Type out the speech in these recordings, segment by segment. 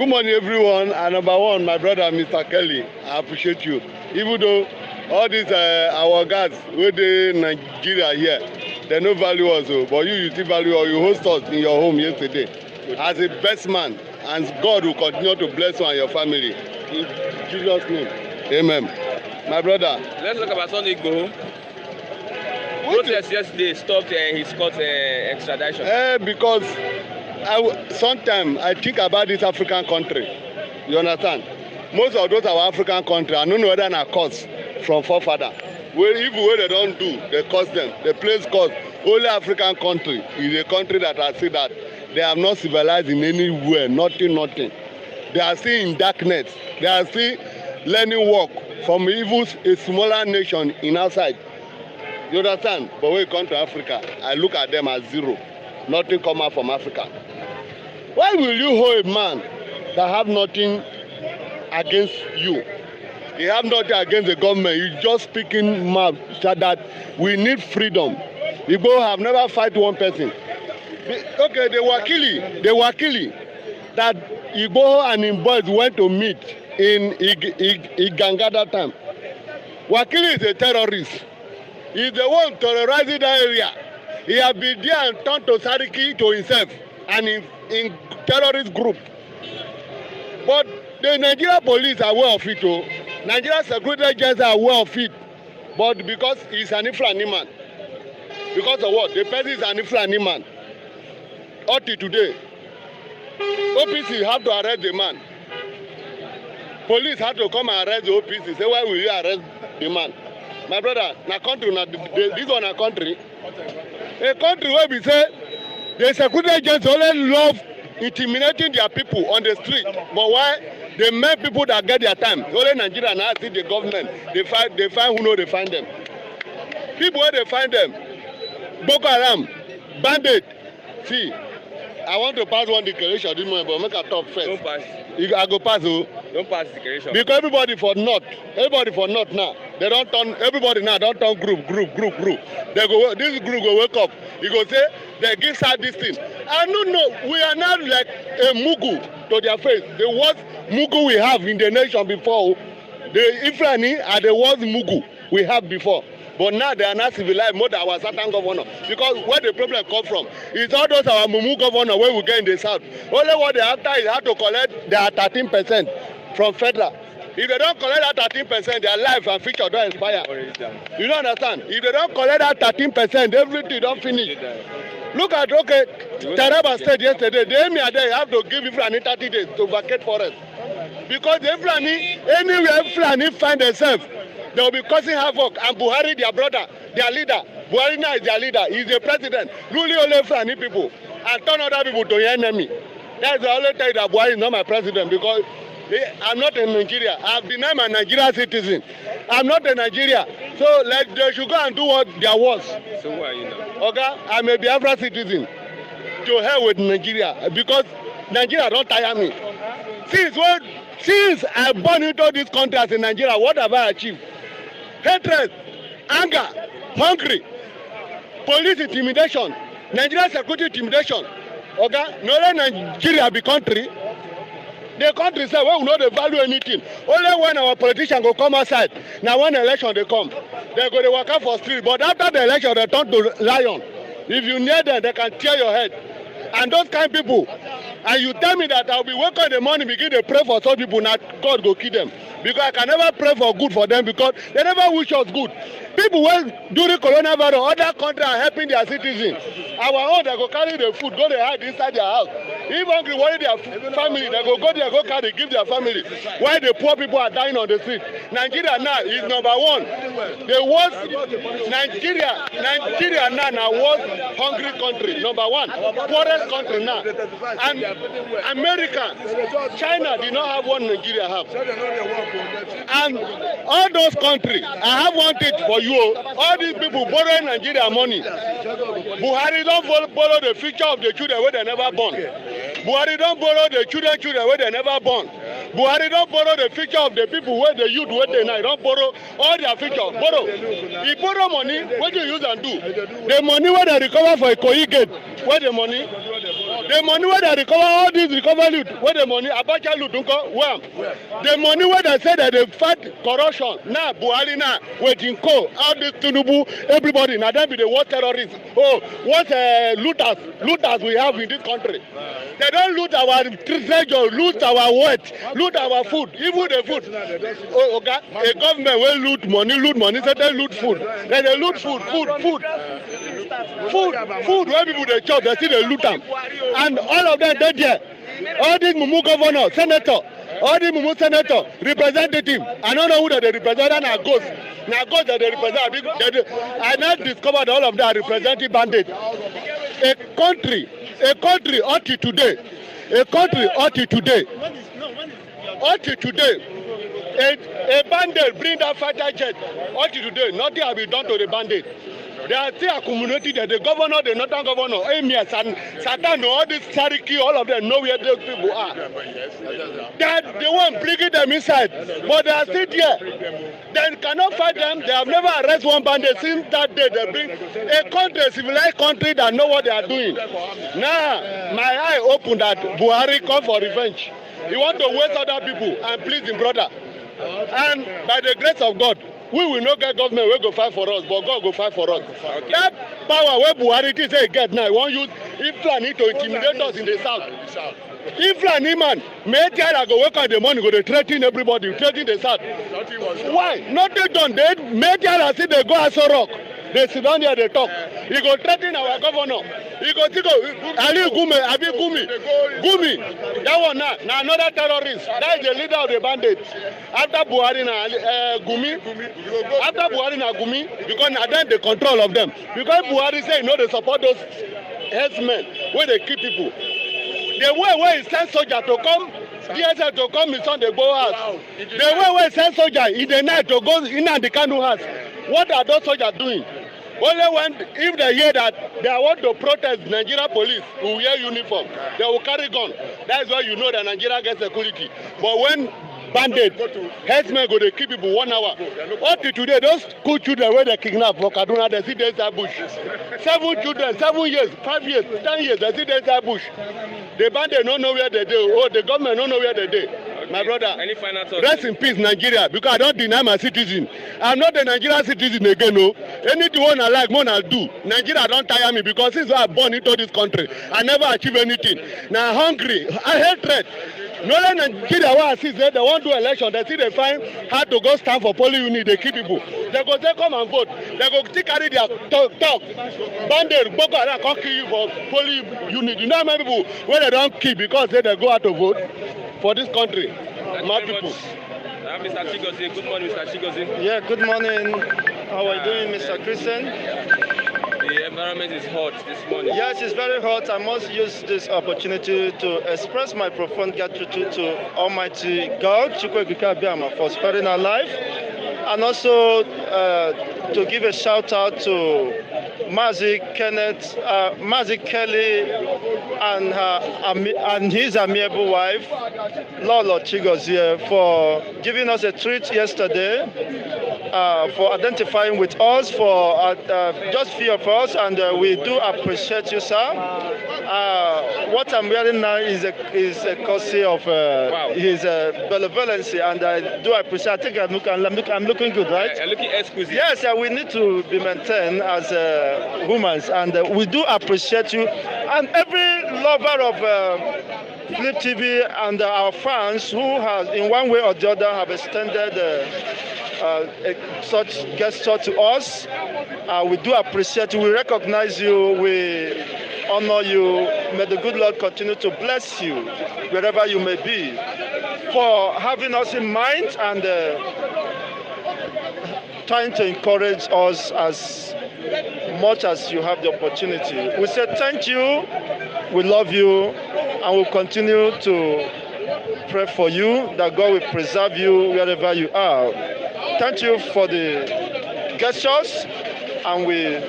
Good morning, everyone. And number one, my brother, Mr. Kelly, I appreciate you. Even though all these our guys, where they Nigeria here, they no value us, but you still value us. You host us in your home yesterday as a best man, and God will continue to bless you and your family. In Jesus' name, amen. My brother. Let's talk about Sunday Igboho. Protest yesterday stopped his court extradition. Because sometimes I think about this African country. You understand? Most of those our African country, I don't know whether they cause from forefather. Even when they don't do, they cause them. The place cause. Only African country is a country that I see that they have not civilized in anywhere. Nothing. They are still in darkness. They are still learning work from even a smaller nation in outside. You understand? But when you come to Africa, I look at them as zero. Nothing come out from Africa. Why will you hold a man that have nothing against you? He have nothing against the government. You just speaking mouth that we need freedom. Igbo have never fight one person. Okay, they were killing. That Igbo and his boys went to meet in Iganga that time. Wakili is a terrorist. He's the one terrorizing that area. He has been there and turned to Sariki to himself and in terrorist group. But the Nigerian police are aware of it too. Nigerian security agents are aware of it. But because he's an Fulani man. Because of what? The person is an Fulani man. Until today, OPC have to arrest the man. Police have to come and arrest the OPC. Say, why will you arrest the man? My brother, na country, this one a country. A country where we say the security agents only love intimidating their people on the street. But why? They make people that get their time. Only Nigeria now see the government. They find who know they find them. People where they find them. Boko Haram, bandit. See, I want to pass one declaration this morning, but make a talk first. Don't pass. I go pass. Don't pass the declaration. Because everybody for north now. They don't turn. Everybody now don't turn group. They go. This group go wake up. You go say they give us this thing. I don't know. We are not like a mugu to their face. The worst mugu we have in the nation before. The Ifrani are the worst mugu we have before. But now they are not civilized more than our certain governor. Because where the problem come from is all those our mumu governor where we get in the south. Only what they have to is how to collect their 13% from federal. If they don't collect that 13%, their life and future don't expire. You don't understand? If they don't collect that 13%, everything don't finish. Look at Taraba State yesterday. The Emirate there have to give Fulani 30 days to vacate forest. Because the Fulani, anywhere Fulani find themselves, they will be causing havoc. And Buhari, their brother, their leader. Buhari now is their leader. He's the president. Ruling only Fulani people. And turn other people to your enemy. That's the only time that Buhari is not my president. Because I'm not in Nigeria. I've denied my Nigerian citizen. I'm not in Nigeria. So they should go and do what there was. So who are you now? Okay? I'm a Biafra citizen. To hell with Nigeria. Because Nigeria don't tire me. Since I born into this country as in Nigeria, what have I achieved? Hatred, anger, hungry, police intimidation, Nigerian security intimidation. Okay? No let Nigeria be country. The country say, well, we know they value anything. Only when our politicians go come outside. Now when election they come, they go to work out for street. But after the election, they turn to lion. If you near them, they can tear your head. And those kind of people, and you tell me that I'll be waking in the morning, begin to pray for some people, now God go kill them. Because I can never pray for good for them because they never wish us good. People when during coronavirus, other countries are helping their citizens. Our own, they go carry the food, go they hide inside their house. If hungry, worry their family, they go there, go carry, give their family. While the poor people are dying on the street. Nigeria now is number one. The worst, Nigeria now worst hungry country, number one. Poorest country now. And America, China did not have what Nigeria have. And all those countries, I have one thing for you. All these people borrowing Nigeria money. Buhari don't borrow the future of the children where they never born. Buhari don't borrow the children where they never born. Buhari don't borrow the future of the people where the youth where they now. Don't borrow all their future. Borrow. He borrow money, what do you use and do? The money where they recover for a Ikoyi gate, where the money? The money where they recover all this recover loot, where the money Abacha loot don't go well. The money where they say that they fight corruption. Now Buhari now waiting co all this Tinubu, everybody now then be the war terrorists. Oh, what looters we have in this country. They don't loot our treasure, loot our wealth, loot our food, even the food. Oh, okay. A government will loot money, so they loot food. Then they loot food. Food where people they chop, they see they loot them. And all of them they there. All these Mumu governor, senator, all these Mumu senator, representative. I don't know who they represent, and are ghosts. Now ghosts that they represent. I now discovered all of them are representing bandits. A country ought to today. A bandit bring that fighter jet. Ought to today. Nothing has been done to the bandit. They are still accumulated. The governor, the northern governor, Emir, Satan, all this Sariki, all of them know where those people are. They want bringing them inside, but they are still there. They cannot fight them. They have never arrested one bandit since that day. They bring a country, a civilized country that know what they are doing. Now, my eye opened that Buhari come for revenge. He want to waste other people and please his brother. And by the grace of God, we will not get government will go fight for us, but God go fight for us. Okay. That power where Buhari say get now, he won't use Fulani to intimidate us in the south. If Fulani man, may tell go work on the money, go to threaten everybody, threaten the south. Why? Nothing done. They may tell see they go as a rock. They sit down here, they talk. He go threaten our governor. He go Ali Gumi. That one now another terrorist. That is the leader of the bandits. After Buhari na Gumi, because now then the control of them. Because Buhari say they support those headsmen where they keep people. The way where he send soldier to come, DSL to come is on the go house. The way where he send soldier in the night to go in and the canoe house. What are those soldiers doing? Only when, if they hear that they want to protest Nigeria police who wear uniform, they will carry gun. That is why you know that Nigeria gets security. But when bandits, headsmen go to keep people 1 hour. Up to today, those school children where they kidnap for Kaduna, they see they inside bush. 7 children, 7 years, 5 years, 10 years, they see they inside bush. The bandits don't know where they do. Oh, the government don't know where they do. My brother, any final thoughts? Rest in peace, Nigeria, because I don't deny my citizen. I'm not a Nigerian citizen again, no. Anything I like, more I'll do. Nigeria don't tire me because since I was born into this country, I never achieve anything. Now I'm hungry, I hate threat. No Nigeria where I see they want to do election, they see they find how to go stand for poly unit, they keep people. They go say come and vote. They go carry their talk. Bandit, Boko Haram can't kill you for poly unit. You know how many people where they don't kill because they go out to vote for this country? My people. Mr. Chigozie, good morning, Mr. Chigozie. Yeah, good morning. How are you doing, Mr. Christian? The environment is hot this morning. Yes, it's very hot. I must use this opportunity to express my profound gratitude to Almighty God, for sparing our life, and also to give a shout out to Mazi Kelly and his amiable wife, Lolo Chigozie, for giving us a treat yesterday, for identifying with us, for just few of us, and we do appreciate you, sir. What I'm wearing now is a courtesy of his benevolence, and I do appreciate. I think I'm looking good, right? You're looking exquisite. Yes, we need to be maintained as humans, and we do appreciate you, and every lover of Flip TV and our fans who has, in one way or the other, have extended such gesture to us. We do appreciate you. We recognize you. We honor you. May the good Lord continue to bless you wherever you may be, for having us in mind and trying to encourage us as much as you have the opportunity. We say thank you, we love you, and we'll continue to pray for you, that God will preserve you wherever you are. Thank you for the gestures, and we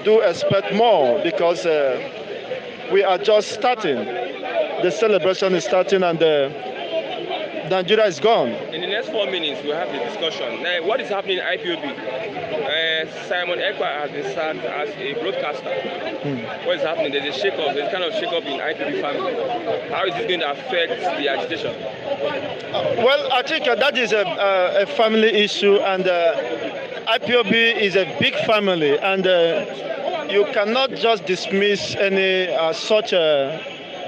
do expect more, because we are just starting. The celebration is starting, and Nigeria is gone. In the next 4 minutes, we'll have the discussion. Now, what is happening in IPOB? Simon Ekpa has been sacked as a broadcaster. What is happening? There's a shake-up. There's kind of shake-up in IPOB family. How is this going to affect the agitation? Well, I think that is a family issue, and IPOB is a big family, and you cannot just dismiss any such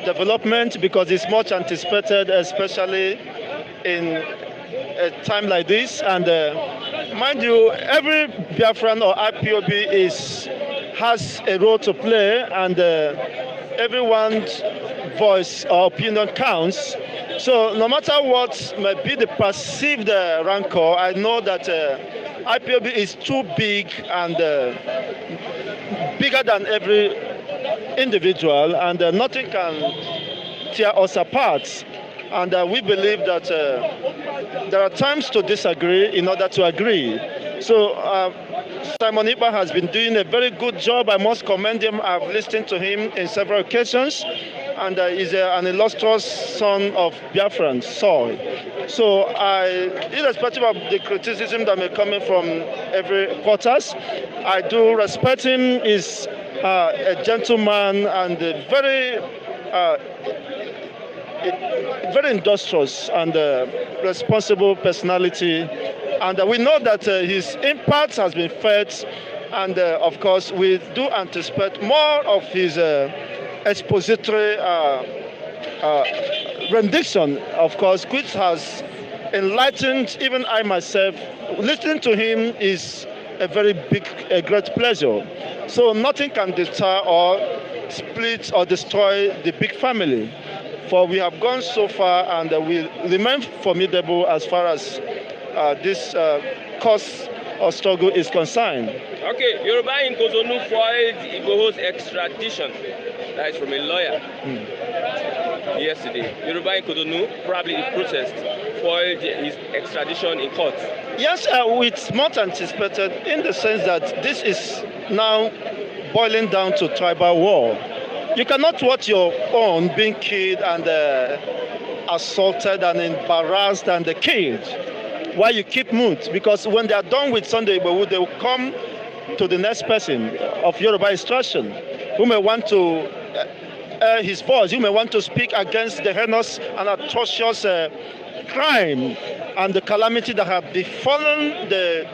development because it's much anticipated, especially in a time like this. And mind you, every Biafran or IPOB has a role to play, and everyone's voice or opinion counts. So no matter what may be the perceived rancor, I know that IPOB is too big and bigger than every individual, and nothing can tear us apart. And we believe that there are times to disagree in order to agree. So Simon Ekpa has been doing a very good job. I must commend him. I've listened to him in several occasions, and he's an illustrious son of Biafran soil. So irrespective of the criticism that may come in from every quarters, I do respect him. He's a gentleman and very industrious and responsible personality. And we know that his impact has been felt, and of course we do anticipate more of his expository rendition, of course, which has enlightened even I myself. Listening to him is a great pleasure. So nothing can deter or split or destroy the big family, for we have gone so far and we remain formidable as far as this cause or struggle is concerned. Okay, Yoruba in Kotonu foiled Igboho's extradition. That is from a lawyer yesterday. Yoruba in Kotonu, probably in protest, foiled his extradition in court. Yes, it's much anticipated in the sense that this is now boiling down to tribal war. You cannot watch your own being killed and assaulted and embarrassed and killed while you keep mute, because when they are done with Sunday Igboho, they will come to the next person of Yoruba instruction who may want to his voice, who may want to speak against the heinous and atrocious crime and the calamity that have befallen the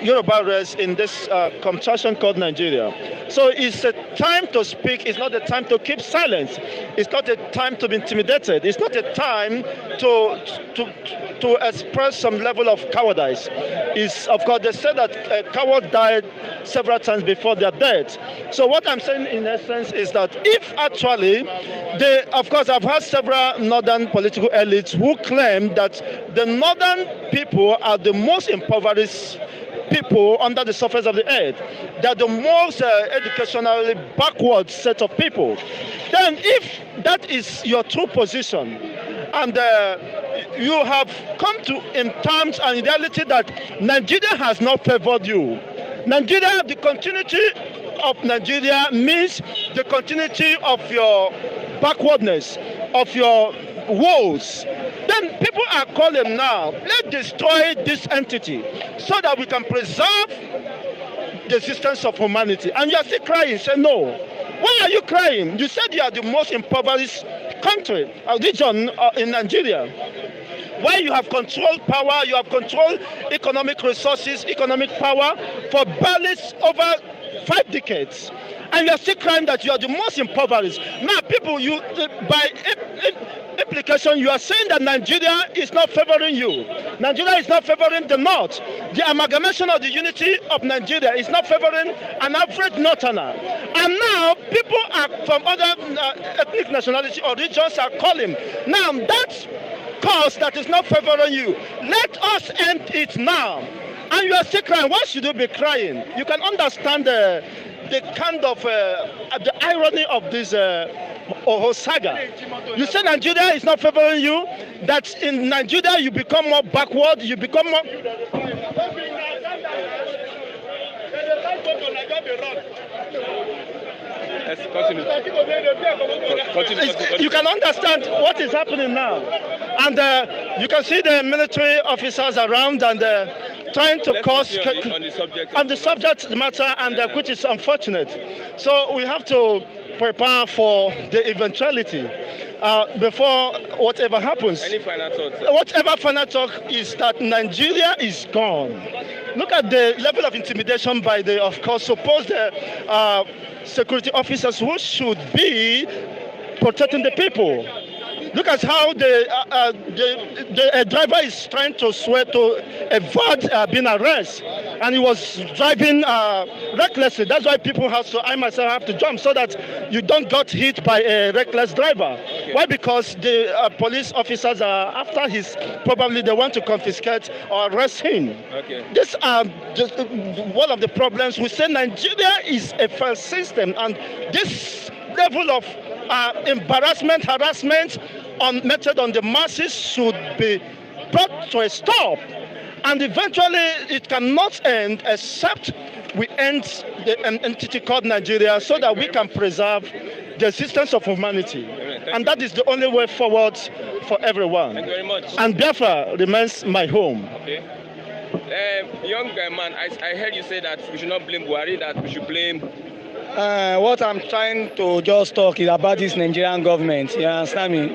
Yoruba race in this contraction called Nigeria. So it's a time to speak. It's not a time to keep silence. It's not a time to be intimidated. It's not a time to express some level of cowardice. It's, of course, they say that a coward died several times before their death. So what I'm saying in essence is that if actually they, of course, I've had several northern political elites who claim that the northern people are the most impoverished people under the surface of the earth. They're the most educationally backward set of people. Then if that is your true position, and you have come to in terms and in reality that Nigeria has not favored you. Nigeria, the continuity of Nigeria means the continuity of your backwardness, of your woes. Then people are calling now, let's destroy this entity so that we can preserve the existence of humanity. And you are still crying, say no. Why are you crying? You said you are the most impoverished country, region in Nigeria. Why you have controlled power, you have controlled economic resources, economic power for barely over 5 decades. And you are still crying that you are the most impoverished. Now people, by implication, you are saying that Nigeria is not favoring you. Nigeria is not favoring the North. The amalgamation of the unity of Nigeria is not favoring an average Northerner. And now people are from other ethnic nationality or regions are calling. Now that cause that is not favoring you, let us end it now. And you are still crying. Why should you be crying? You can understand the kind of the irony of this Oho saga. You say Nigeria is not favoring you, that in Nigeria you become more backward, you become more... Let's continue. Continue. You can understand what is happening now. And you can see the military officers around and trying to cause on the subject matter, and which is unfortunate. So we have to prepare for the eventuality before whatever happens. Any final thoughts? Whatever final talk is that Nigeria is gone. Look at the level of intimidation by the, of course, supposed security officers who should be protecting the people. Look at how the driver is trying to swear to avoid being arrested, and he was driving recklessly. That's why people have to, I myself have to jump so that you don't get hit by a reckless driver. Okay. Why? Because the police officers are after his, probably they want to confiscate or arrest him. Okay. This just one of the problems. We say Nigeria is a failed system, and this level of embarrassment, harassment meted on the masses should be brought to a stop. And eventually it cannot end except we end the entity called Nigeria so that we can preserve the existence of humanity. And that is the only way forward for everyone. Thank you very much. And Biafra remains my home. Okay. Young man, I heard you say that we should not blame Buhari, that we should blame... What I'm trying to just talk is about this Nigerian government, you understand me?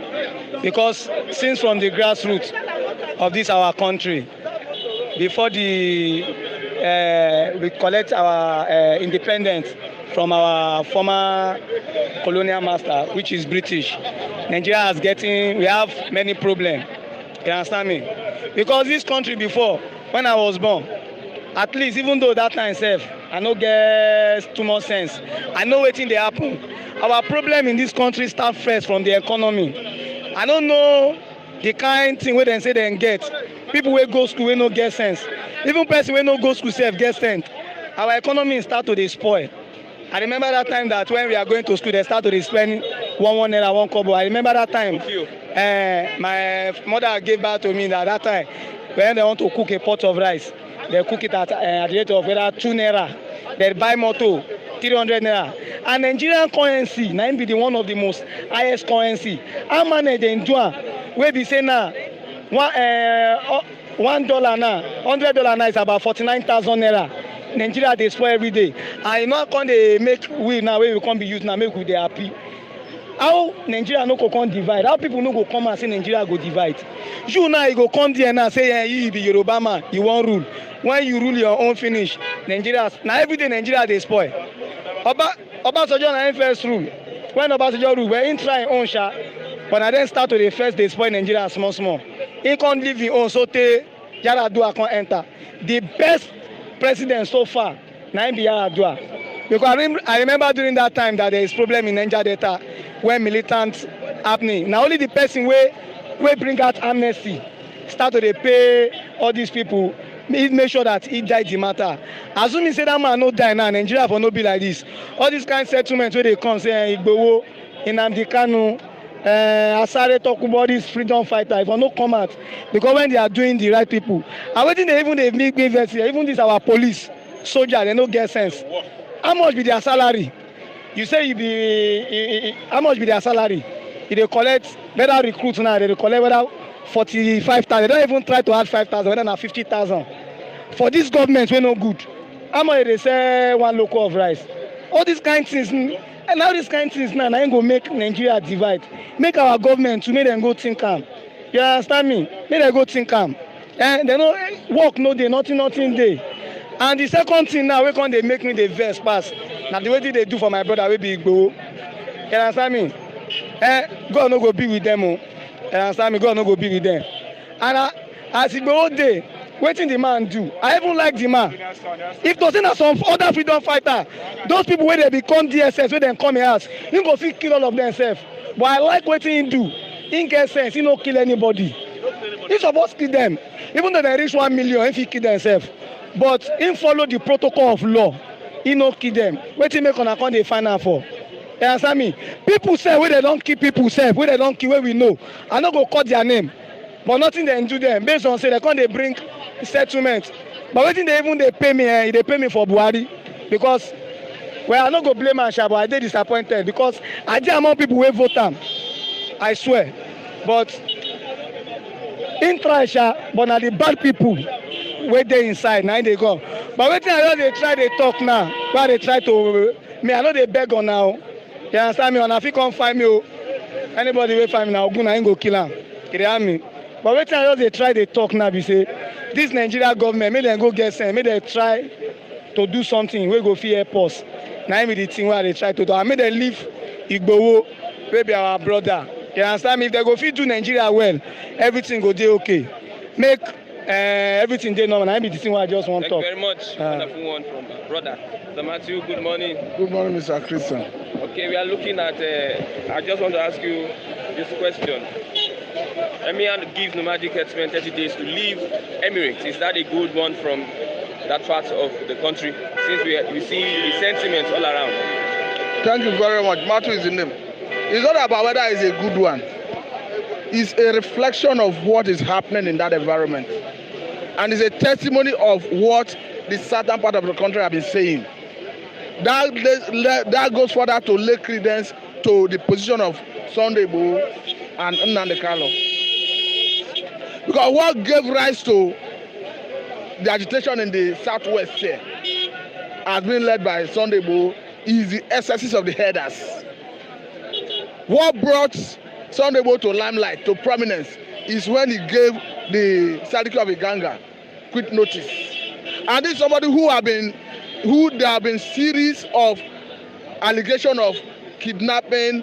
Because since from the grassroots of this our country, before we collect our independence from our former colonial master, which is British, Nigeria we have many problems, you understand me? Because this country before, when I was born, at least even though that time itself, I no get too much sense. I know wetin dey happen. Our problem in this country start first from the economy. I don't know the kind thing wey dem say dem get. People wey go school wey no get sense. Even person wey no go school sef get sense. Our economy start to dey spoil. I remember that time that when we are going to school, they start to dey spend one naira, 1 kobo. I remember that time. My mother gave birth to me that time when they want to cook a pot of rice. They cook it at the rate of 2 naira. They buy motor 300 naira. And Nigerian currency, now be the one of the most highest currency. How manage they do? We be say now $1 now, $100 now is about 49,000 naira. Nigeria they spoil every day. And you know when they make we now we can't be used now make we they happy. How Nigeria no go come divide? How people no go come and say Nigeria go divide? You now you go come there now say yeah, you be Yoruba man, you won't rule. When you rule your own finish, Nigeria now every day Nigeria they spoil. Obasanjo na first rule. When Obasanjo rule, we in try own sha, but I then start to the first they spoil Nigeria small. He can't live in own so te Yaradua can't enter. The best president so far, now be Yaradua. Because I remember during that time that there is problem in Niger Delta when militants happening. Now only the person we bring out amnesty, start to they pay all these people, make sure that he died the matter. Assuming say that man no die now, Nigeria for no be like this. All these kind of settlements where they come say Igboho, Nnamdi Kanu, Asare talk about this freedom fighter, if I no come out, because when they are doing the right people, and waiting they make me vex here, even this our police, soldier, they no get sense. How much be their salary? You say how much be their salary? If they collect better recruits now, they collect whether 45,000. They don't even try to add 5,000, whether not 50,000. For this government, we're no good. How much they say 1 local of rice? All these kind of things, and now these kind of things now, I ain't gonna make Nigeria divide. Make our government to make them go think calm. You understand me? Make them go think calm. And they no work no day, nothing day. And the second thing now, we they make me the verse pass. Now the way they do for my brother will be go. You understand me? God no go be with them. You understand me? God no go be with them. And as it go day, waiting the man do. I even like the man. If to say some other freedom fighter, those people where they become DSS, where they come here, he go fit kill all of themselves. But I like what he do. He get sense. He no kill anybody. He supposed to kill them. Even though they reach 1 million, if he kill themselves. But he follow the protocol of law. He no kill them. What he make on account they find out for? You understand me? People say where they don't kill people say where they don't kill where we know. I not go call their name. But nothing they do them. Based on say they can't they bring settlement. But waiting they pay me for Buhari. Because Well, I no go blame am, but I dey disappointed because I dey among people wey vote am. I swear. But in try but na the bad people wey dey inside na dey go. But wetin I just dey try dey talk now, why dey try to me I no dey beg on now. You understand me? Una fit come find me o. Anybody wey find me na Ogun na him go kill am. You dey hear me? But wetin I just dey try dey talk now be say this Nigeria government make dem go get sense, make dem try to do something wey go fit help us. Na him be the thing wey I dey try to do. And make dem leave Igboho wey be our brother. You understand me? If they go fit do Nigeria well, everything go dey okay. Make everything dey normal. Na be the thing I just want to talk. Thank you very much. Wonderful one from brother. Mr. Matthew, good morning. Good morning, Mr. Christian. Okay, we are looking at, I just want to ask you this question. Emir gives nomadic herdsmen 30 days to leave Emirate. Is that a good one from that part of the country? Since we see the sentiments all around. Thank you very much. Matthew is the name. It's not about whether it's a good one. It's a reflection of what is happening in that environment. And it's a testimony of what the southern part of the country have been saying. That goes further to lay credence to the position of Sunday Igboho and Nnamdi Kanu. Because what gave rise to the agitation in the southwest here has been led by Sunday Igboho is the excesses of the headers. What brought Sunday Igboho to limelight, to prominence, is when he gave the Sadiki of Iganga quit notice. And this is somebody who there have been series of allegations of kidnapping,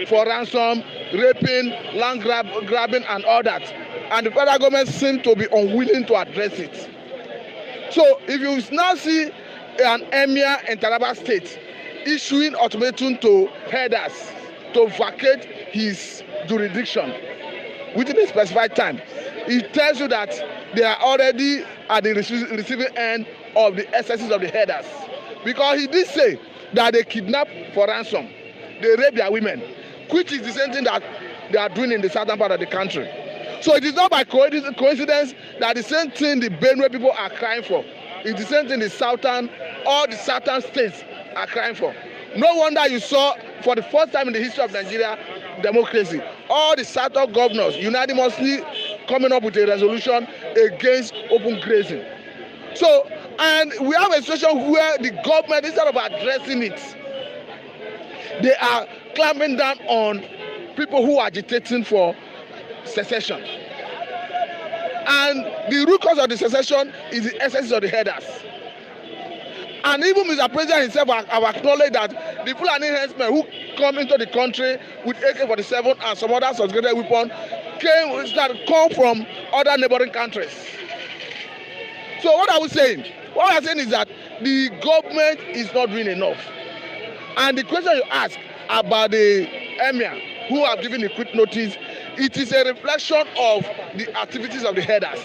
for ransom, raping, land grabbing, and all that. And the federal government seems to be unwilling to address it. So if you now see an emir in Taraba State issuing ultimatum to herders to vacate his jurisdiction within a specified time, it tells you that they are already at the receiving end of the excesses of the herders. Because he did say that they kidnap for ransom, they rape their women, which is the same thing that they are doing in the southern part of the country. So it is not by coincidence that the same thing the Benue people are crying for. It's the same thing all the southern states are crying for. No wonder you saw, for the first time in the history of Nigeria democracy, all the southern governors unanimously coming up with a resolution against open grazing. So, and we have a situation where the government, instead of addressing it, they are clamping down on people who are agitating for secession. And the root cause of the secession is the excesses of the herders. And even Mr. President himself have acknowledged that the Fulani herdsmen who come into the country with AK-47 and some other sophisticated weapons come from other neighboring countries. So what are we saying? What we are saying is that the government is not doing enough. And the question you ask about the emir who have given the quit notice, it is a reflection of the activities of the herders,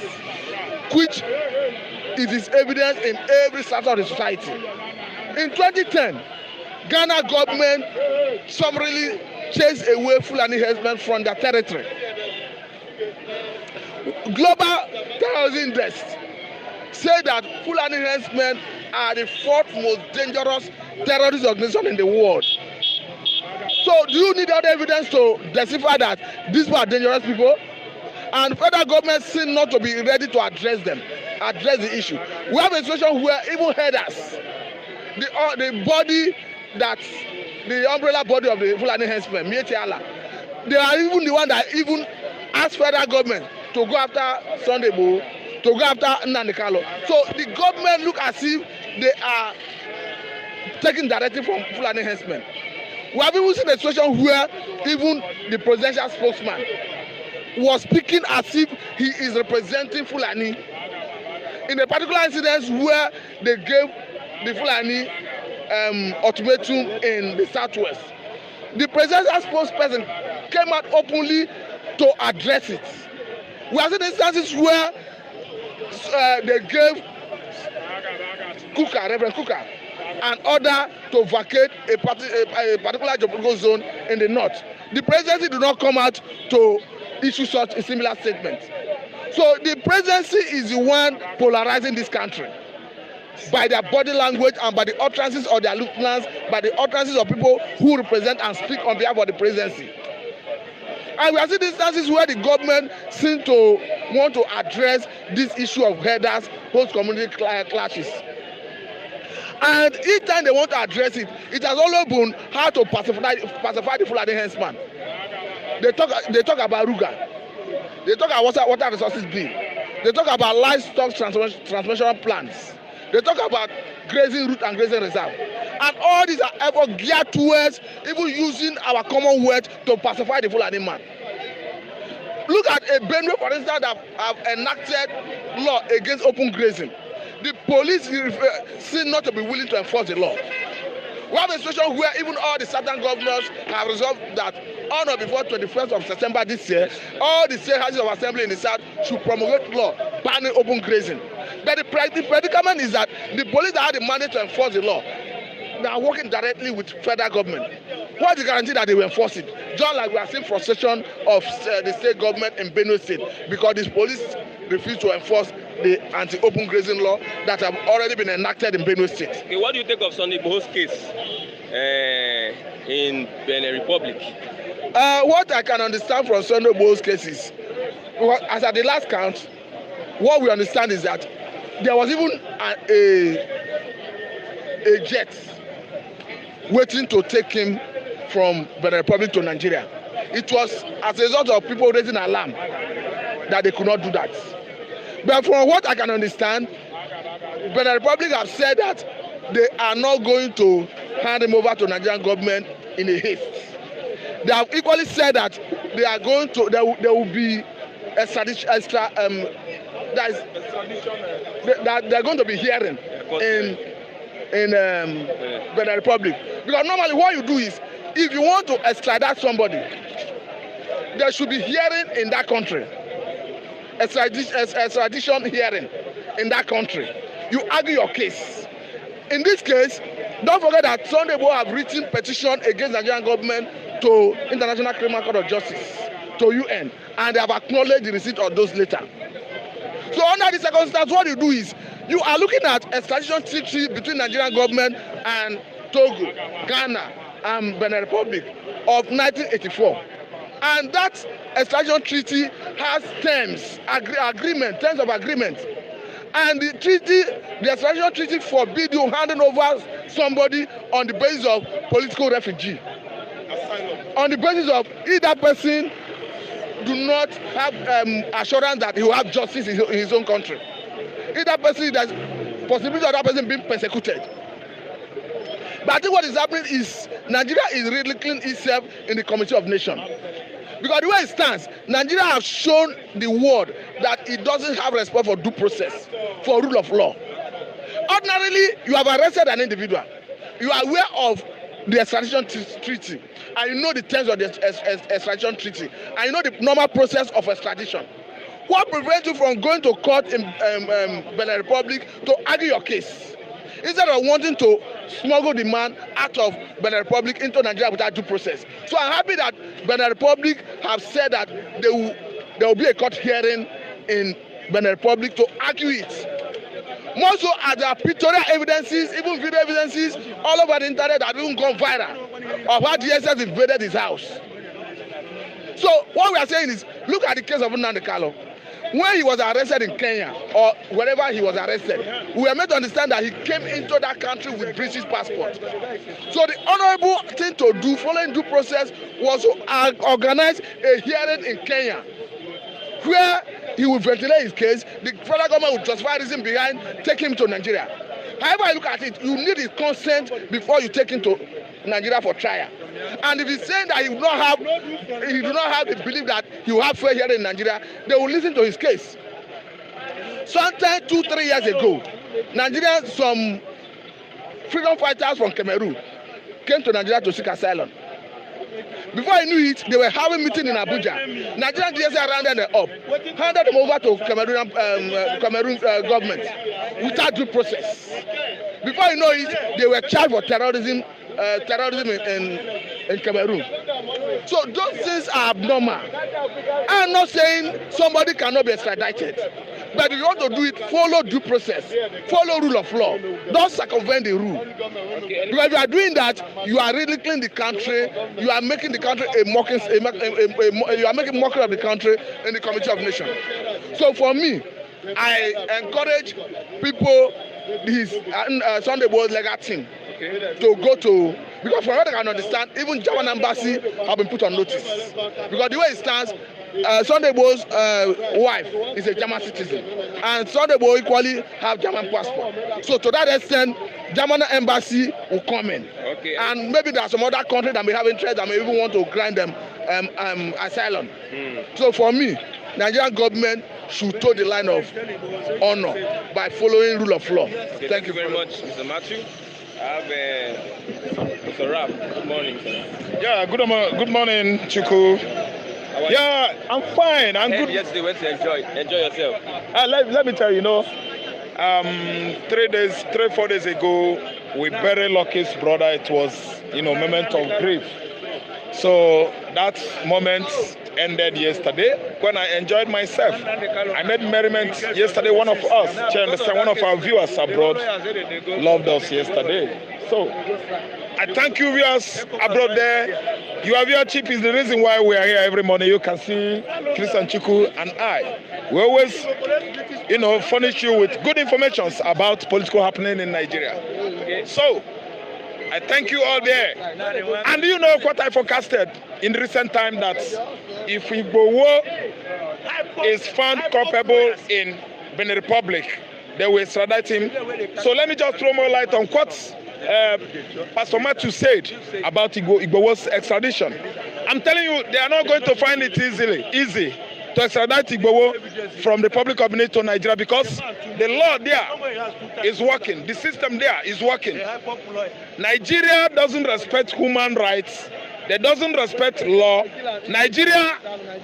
which it is evident in every sector of the society. In 2010, Ghana government summarily chased away Fulani herdsmen from their territory. Global Terrorism Index say that Fulani herdsmen are the fourth most dangerous terrorist organization in the world. So do you need other evidence to decipher that these were dangerous people? And federal government seem not to be ready to address the issue. We have a situation where even herders, the body that, the umbrella body of the Fulani herdsmen, they are even the one that even ask federal government to go after Sunday Igboho, to go after Nnamdi Kanu. So the government look as if they are taking directive from Fulani herdsmen. We have even seen a situation where even the presidential spokesman was speaking as if he is representing Fulani. In a particular incident where they gave the Fulani ultimatum in the southwest, the presidential spokesperson came out openly to address it. We have seen instances where they gave Reverend Kuka, an order to vacate a particular geographical zone in the north. The presidency did not come out to issue such a similar statement. So the presidency is the one polarizing this country. by their body language and by the utterances of their lieutenants, by the utterances of people who represent and speak on behalf of the presidency. And we are seeing instances where the government seems to want to address this issue of herders, host community clashes. And each time they want to address it, it has always been how to pacify the Fulani henchman. They talk about Ruga. They talk about water resources bill. They talk about livestock transmission plans. They talk about grazing route and grazing reserve. And all these are efforts geared towards even using our commonwealth to pacify the Fulani man. Look at a Benue, for instance, that have enacted law against open grazing. The police seem not to be willing to enforce the law. We have a situation where even all the southern governors have resolved that on or before 21st of September this year, all the state houses of assembly in the south should promulgate law banning open grazing. But the predicament is that the police that have the mandate to enforce the law, they are working directly with federal government. What is the guarantee that they will enforce it? Just like we are seeing frustration of the state government in Benue State because the police refuse to enforce the anti-open grazing law that have already been enacted in Benue State. Okay, what do you think of Sunday Igboho's case in Benin Republic? What I can understand from Sunday Igboho's cases, as at the last count, what we understand is that there was even a jet waiting to take him from Benin Republic to Nigeria. It was as a result of people raising alarm that they could not do that. But from what I can understand, Benin Republic have said that they are not going to hand him over to Nigerian government in a haste. They have equally said that they are going to there will be extradition. They are going to be hearing in Benin Republic, because normally what you do is if you want to extradite somebody, there should be hearing in that country. Extradition hearing in that country. You argue your case. In this case, don't forget that Sunday Igboho have written petition against Nigerian government to International Criminal Court of Justice, to UN, and they have acknowledged the receipt of those later. So under this circumstance, what you do is you are looking at extradition treaty between Nigerian government and Togo, Ghana, and Benin Republic of 1984. And that extradition treaty has terms of agreement. And the extradition treaty forbids you handing over somebody on the basis of political refugee. On the basis of if that person do not have assurance that he will have justice in his own country. If that person, there's possibility of that person being persecuted. But I think what is happening is Nigeria is ridiculing itself in the Committee of Nations. Because the way it stands, Nigeria has shown the world that it doesn't have respect for due process, for rule of law. Ordinarily, you have arrested an individual. You are aware of the extradition treaty, and you know the terms of the extradition treaty, and you know the normal process of extradition. What prevents you from going to court in Benin Republic to argue your case? Instead of wanting to smuggle the man out of Benin Republic into Nigeria without due process. So I'm happy that Benin Republic have said that there will be a court hearing in Benin Republic to argue it. More so as there are pictorial evidences, even video evidences all over the internet that have even gone viral of how DSS invaded his house. So what we are saying is, look at the case of Nnamdi Kanu. When he was arrested in Kenya or wherever he was arrested, we were made to understand that he came into that country with British passport. So the honourable thing to do, following due process, was to organize a hearing in Kenya, where he will ventilate his case. The federal government will justify reason behind taking him to Nigeria. However I look at it, you need his consent before you take him to Nigeria for trial. And if he's saying that he do not have the belief that he will have fair hearing in Nigeria, they will listen to his case. Sometime 2-3 years ago, Nigerians, some freedom fighters from Cameroon came to Nigeria to seek asylum. Before I knew it, they were having meeting in Abuja. Nigerian DSA rounded them up, handed them over to Cameroon government without due process. Before you know it, they were charged for terrorism in Cameroon. So those things are abnormal. I'm not saying somebody cannot be extradited, But if you want to do it, follow due process, follow rule of law. Don't circumvent the rule. Because if you are doing that, you are ridiculing the country. You are making the country you are making mockery of the country in the Committee of Nations. So for me, I encourage people, this Sunday Boys legal team, to go to, because from what I can understand, even German embassy have been put on notice. Because the way it stands, Sunday Boy's wife is a German citizen, and Sunday Boy equally have German passport. So to that extent, German embassy will come in. Okay. And maybe there are some other countries that may have interest that may even want to grant them asylum. So for me, Nigerian government should toe the line of honor by following rule of law. Okay, thank you very much, Mr. Matthew. I have Mr. Rap. Good morning, sir. Yeah, good morning, Chuku. Yeah, I'm fine. I'm good. Yesterday, went to enjoy yourself. Let me tell you, 4 days ago, we buried Lucky's brother. It was, moment of grief. So that moment ended yesterday when I enjoyed myself. I made merriment yesterday. One of us, one of our viewers abroad, loved us yesterday. So I thank you, viewers abroad there. Your viewership is the reason why we are here every morning. You can see Chris and Chuku and I. We always, furnish you with good information about political happening in Nigeria. So I thank you all there. And you know what I forecasted in recent time, that if Igbowo is found culpable in Benin Republic, they will extradite him. So let me just throw more light on what Pastor Matthew said about Igbowo's extradition. I'm telling you, they are not going to find it easy to extradite Igbowo from the Republic of Benin to Nigeria, because the law there is working. The system there is working. Nigeria doesn't respect human rights. They doesn't respect law. Nigeria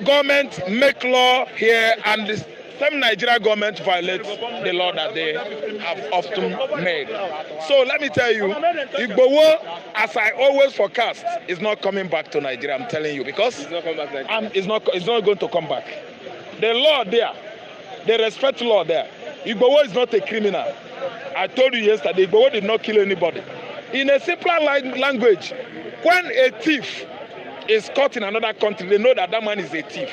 government make law here, and the same Nigeria government violates the law that they have often made. So let me tell you, Igbowo, as I always forecast, is not coming back to Nigeria. I'm telling you, because it's not going to come back. The law there, they respect law there. Igbowo is not a criminal. I told you yesterday, Igbowo did not kill anybody. In a simpler language, when a thief is caught in another country, they know that that man is a thief,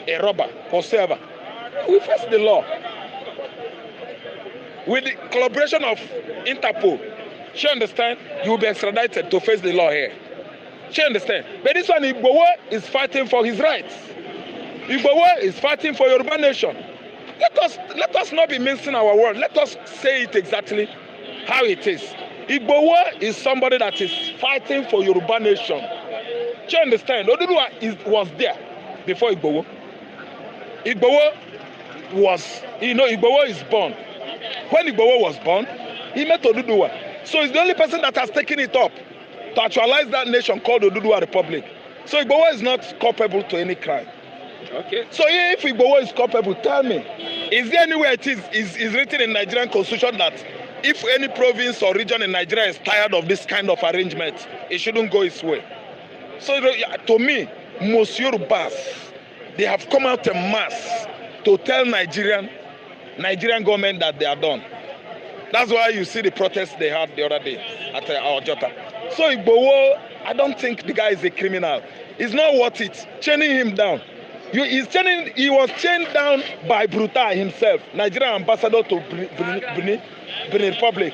a robber, whatsoever. We face the law. With the collaboration of Interpol, she understand, you will be extradited to face the law here. She understand. But this one, Igbowo is fighting for his rights. Igbowo is fighting for Yoruba nation. Let us not be mincing our word. Let us say it exactly how it is. Igbowo is somebody that is fighting for Yoruba nation. Do you understand? Oduduwa was there before Igbowo. Igbowo is born. When Igbowo was born, he met Oduduwa. So he's the only person that has taken it up to actualize that nation called Oduduwa Republic. So Igbowo is not culpable to any crime. Okay. So if Igbowo is culpable, tell me, is there anywhere it is written in Nigerian constitution that if any province or region in Nigeria is tired of this kind of arrangement, it shouldn't go its way? So to me, most Yorubas, they have come out en masse to tell Nigerian government that they are done. That's why you see the protest they had the other day at our Jota. So Igbowo, I don't think the guy is a criminal. It's not worth it. Chaining him down. He was chained down by Brutai himself, Nigerian ambassador to Benin Republic.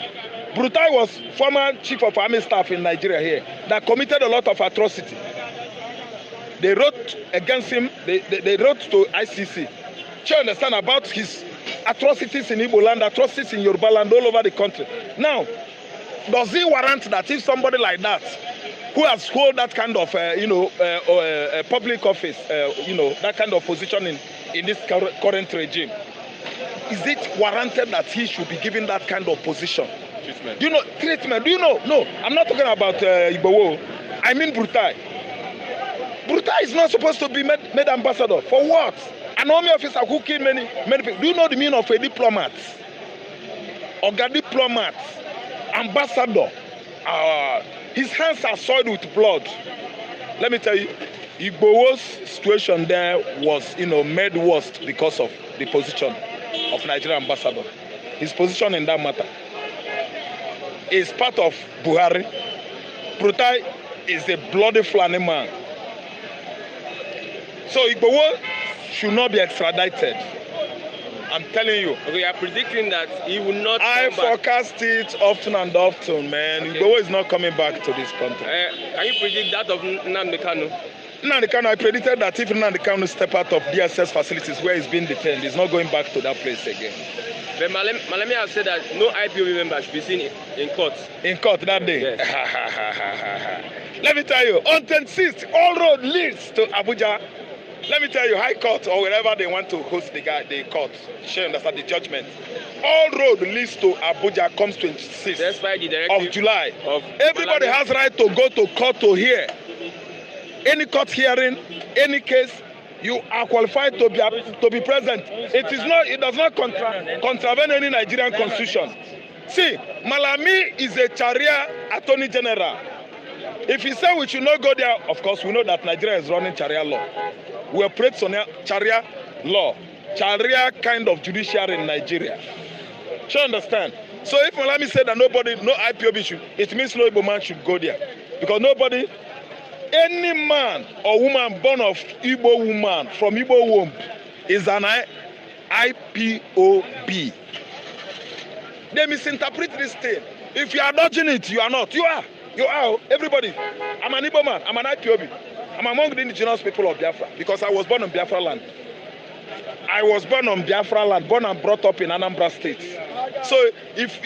Brutai was former chief of army staff in Nigeria here that committed a lot of atrocity. They wrote against him, they wrote to ICC. You understand about his atrocities in Igbo land, atrocities in Yoruba land, all over the country. Now, does it warrant that if somebody like that, who has held that kind of, public office, that kind of position in this current regime, is it warranted that he should be given that kind of position? Treatment. Treatment. Do you know? No, I'm not talking about Igbowo. I mean Brutai. Brutai is not supposed to be made ambassador. For what? An army officer who killed many people. Do you know the meaning of a diplomat? Oga diplomat, ambassador. His hands are soiled with blood. Let me tell you, Igbowo's situation there was, made worse because of the position of Nigerian ambassador. His position in that matter is part of Buhari. Brutai is a bloody Fulani man. So Igboho should not be extradited. I'm telling you. Okay, you are predicting that he will not. I forecast it often and often, man. Okay. Igboho is not coming back to this country. Can you predict that of Nnamdi Kanu? Nnamdi Kanu, I predicted that if Nnamdi Kanu step out of DSS facilities where he's been detained, he's not going back to that place again. But Malemi has said that no IPOB member should be seen in court. In court that day? Yes. Let me tell you, on 26th, all road leads to Abuja. Let me tell you, High Court or wherever they want to host the court, you understand the judgment. All road leads to Abuja comes 26th of July. Everybody has right to go to court to hear. Any court hearing, any case, you are qualified to be present. It does not contravene any Nigerian constitution. See, Malami is a Sharia attorney general. If he said we should not go there, of course we know that Nigeria is running Sharia law. We operate on Sharia law, Sharia kind of judiciary in Nigeria. Do you understand? So if Malami said that no IPOB should, it means no Igbo man should go there. Because nobody, any man or woman born of Igbo woman from Igbo womb is an IPOB. They misinterpret this thing. If you are dodging it, you are not. You are. Everybody. I'm an Igbo man. I'm an IPOB. I'm among the indigenous people of Biafra because I was born on Biafra land. I was born on Biafra land, born and brought up in Anambra State. So if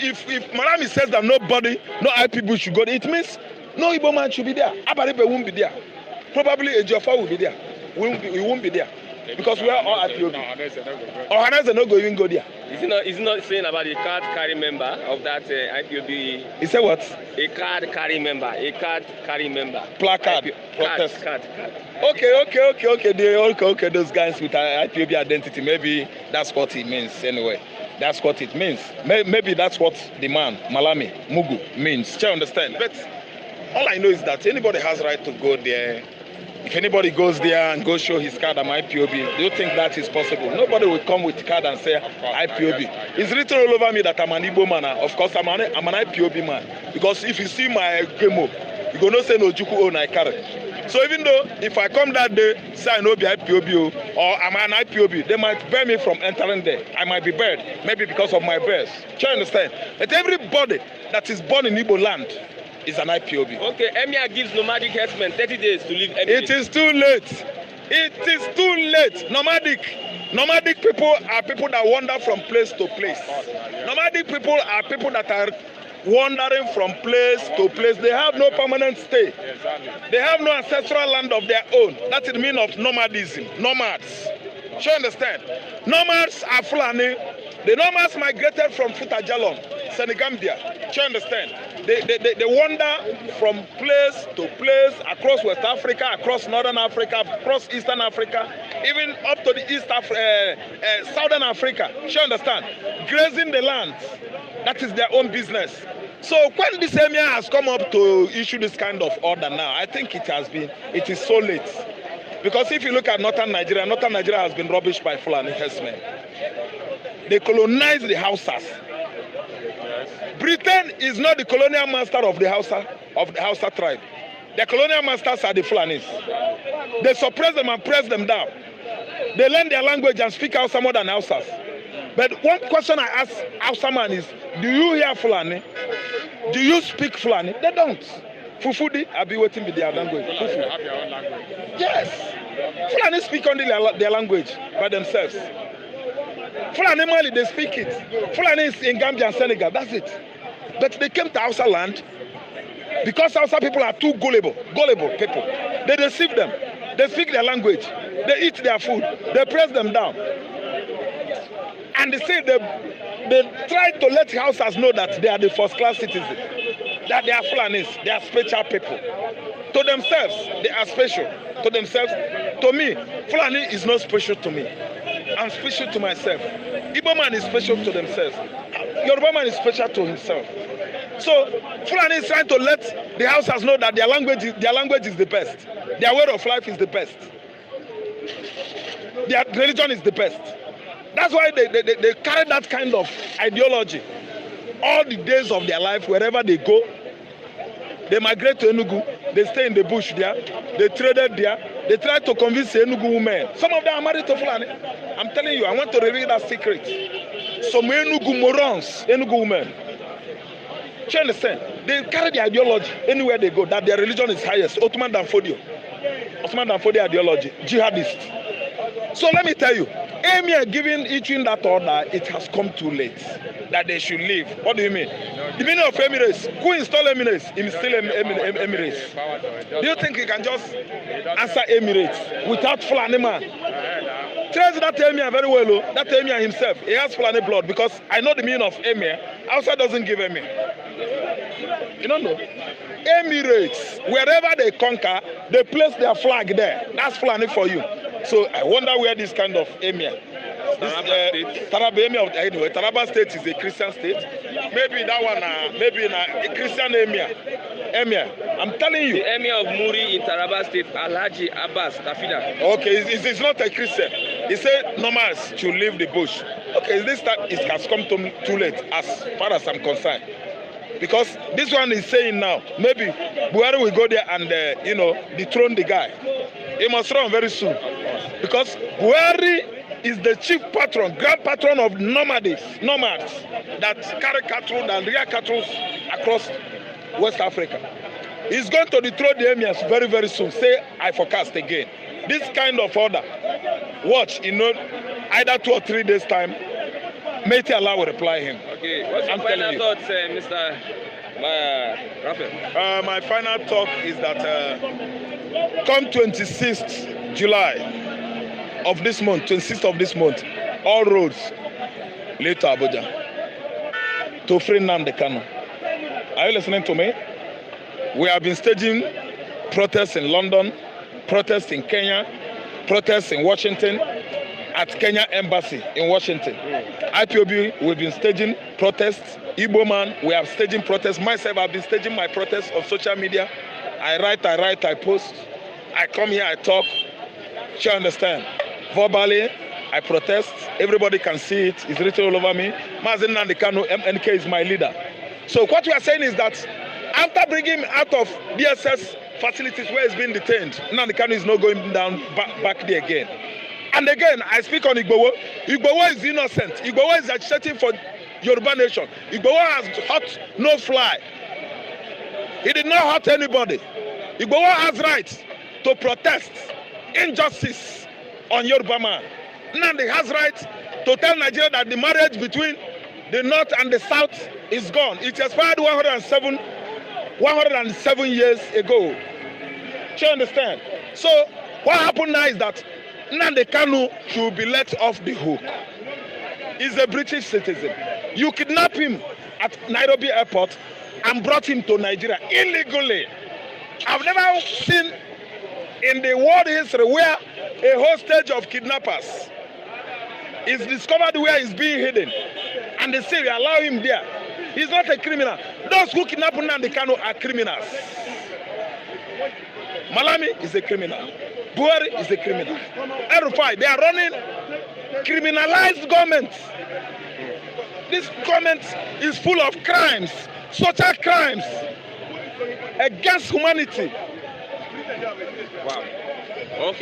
Malami says that no IPOB should go there, it means no Igbo man should be there. Abaribe won't be there. Probably Ejiofor will be there. We won't be there. Because we are all IPOB. Or Hanese no go even go there. Is he not saying about a card carry member of that IPOB? He said what? A card carry member. Placard. Protest. Card. Okay. Those guys with IPOB identity, maybe that's what it means anyway. That's what it means. Maybe that's what the man, Malami, Mugu, means. Do you understand? But all I know is that anybody has right to go there. If anybody goes there and goes show his card, I'm IPOB, do you think that is possible? Nobody will come with card and say IPOB. It's written all over me that I'm an Igbo man. Of course, I'm an IPOB man. Because if you see my Gemo, you go no say no Juku own I carry. So even though if I come that day, say I know be IPOB or I'm an IPOB, they might ban me from entering there. I might be banned, maybe because of my birth. Do you understand? But everybody that is born in Igbo land is an IPOB. Okay, Emir gives nomadic herdsmen 30 days to leave Emirate. It is too late. Nomadic people are people that wander from place to place. Nomadic people are people that are wandering from place to place. They have no permanent stay. They have no ancestral land of their own. That's the meaning of nomadism. Nomads. Do you understand? Nomads are Fulani. The nomads migrated from Futajalon, Senegambia. Do you understand? They wander from place to place across West Africa, across Northern Africa, across Eastern Africa, even up to the Southern Africa. Do you understand? Grazing the land. That is their own business. So when this emir has come up to issue this kind of order now, I think it is so late. Because if you look at Northern Nigeria has been rubbished by Fulani herdsmen. They colonized the Hausas. Britain is not the colonial master of the Hausa tribe. The colonial masters are the Fulanis. They suppress them and press them down. They learn their language and speak Hausa more than Hausas. But one question I ask Hausa man is, do you hear Fulani? Do you speak Fulani? They don't. Fufudi, I'll be waiting with their language. They have their own language. Yes. Fulani speak only their language by themselves. Fulani Mali, they speak it. Fulani is in Gambia and Senegal, that's it. But they came to Hausa land because Hausa people are too gullible people. They deceive them. They speak their language. They eat their food. They press them down. And they say they try to let Hausas know that they are the first-class citizens. That they are Fulanis. They are special people. To themselves, they are special. To themselves, to me, Fulani is not special to me. I'm special to myself. Igbo man is special to themselves. Yoruba man is special to himself. So Fulani is trying to let the Hausas know that their language is the best. Their way of life is the best. Their religion is the best. That's why they carry that kind of ideology. All the days of their life, wherever they go, they migrate to Enugu, they stay in the bush there, they traded there, they try to convince the Enugu women. Some of them are married to Fulani. I'm telling you, I want to reveal that secret. Some Enugu morons, Enugu women. Do you understand? They carry the ideology anywhere they go, that their religion is highest. Ottoman Dan Fodio ideology, jihadist. So let me tell you, Emir giving Ichin that order, it has come too late that they should leave. What do you mean? The meaning of Emirates, who installed Emirates? Emirates. Do you think he can just answer Emirates without Fulani man? Trace that Emir very well, though. That Emir himself, he has Fulani blood, because I know the meaning of Emir. Outside doesn't give Emir. You don't know? Emirates, wherever they conquer, they place their flag there. That's Fulani for you. So I wonder where this kind of Emir. Taraba State is a Christian state. Maybe that one, maybe a Christian Emir. I'm telling you. The Emir of Muri in Taraba State, Alhaji Abbas Tafida. Okay, it's not a Christian. He said nomads should leave the bush. Okay, it has come too late as far as I'm concerned. Because this one is saying now, maybe Buhari will go there and, dethrone the guy. He must run very soon. Because Buhari is the chief patron, grand patron of nomads that carry cattle and rear cattle across West Africa. He's going to dethrone the emirs very, very soon. Say, I forecast again. This kind of order, watch, either 2 or 3 days' time, Meti Allah will reply him. Okay, what's your final thoughts, Mr. Raphael? My final thought is that come 26th July of this month, 26th of this month, all roads lead to Abuja to free Nnamdi Kanu. Are you listening to me? We have been staging protests in London, protests in Kenya, protests in Washington, at Kenya Embassy in Washington. IPOB, we've been staging protests. Igbo man, we are staging protests. Myself, I've been staging my protests on social media. I write, I post. I come here, I talk. You understand? Verbally, I protest. Everybody can see it. It's written all over me. Mazen Nnamdi Kanu, MNK is my leader. So what we are saying is that after bringing him out of DSS facilities where he's been detained, Nnamdi Kanu is not going down back there again. And again, I speak on Igbowo. Igbowo is innocent. Igbowo is agitating for Yoruba nation. Igbowo has hurt no fly. He did not hurt anybody. Igbowo has right to protest injustice on Yoruba man. Nnamdi has right to tell Nigeria that the marriage between the North and the South is gone. It expired 107 years ago. Do you understand? So what happened now is that Nnamdi Kanu should be let off the hook. He's a British citizen. You kidnapped him at Nairobi airport and brought him to Nigeria illegally. I've never seen in the world history where a hostage of kidnappers is discovered where he's being hidden. And they say we allow him there. He's not a criminal. Those who kidnap Nnamdi Kanu are criminals. Malami is a criminal. Buhari is a criminal. Erufai, they are running criminalized governments. This government is full of crimes, social crimes against humanity. Wow. Okay.